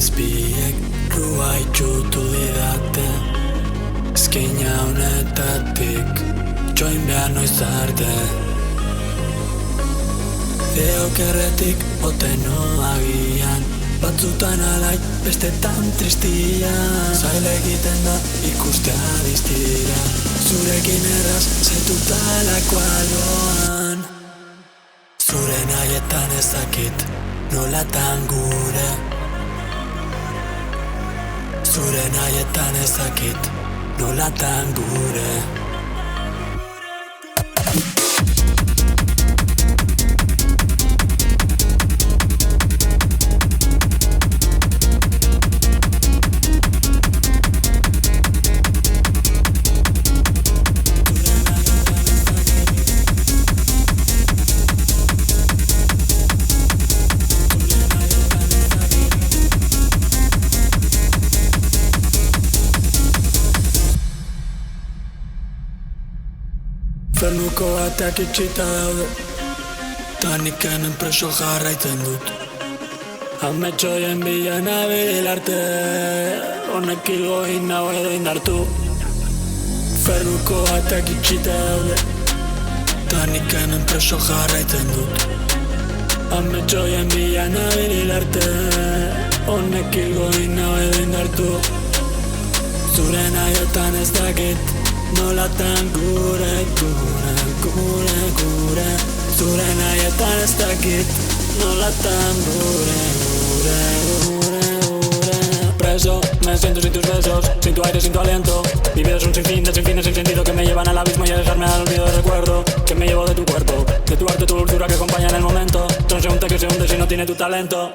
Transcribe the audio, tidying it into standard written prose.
izpiek rua itxutu didate. Eskina honetatik itxoin behar noiz arte. Okerretik oteno agian, batzutan alai bestetan tristian. Zaila egiten da ikustea diztira, zurekin erraz zaituta lakoaloan. Zure nahietan ezakit nolatan gure, zure nahietan ezakit nolatan gure. Fernuko batak itxita daude, ta nik hemen preso jarraitzen dut. Ametxoien bila nabil arte, honek ilgoin hau edo indartu. Fernuko batak itxita daude, ta nik hemen preso jarraitzen dut. Ametxoien bila nabil arte, honek ilgoin hau edo indartu. Zure nahiotan ez dakit nolatan gure, gure, gure, gure. Zure nahietan ez dakit nolatan gure, gure, gure, gure. Preso, me siento sin tus besos, sin tu aire, sin tu aliento. Mi vida es un sinfín de sinfines sin sentido que me llevan al abismo y a dejarme al olvido del recuerdo que me llevo de tu cuerpo, de tu arte, tu dulzura que acompaña en el momento. Transeúnte que se hunde si no tiene tu talento.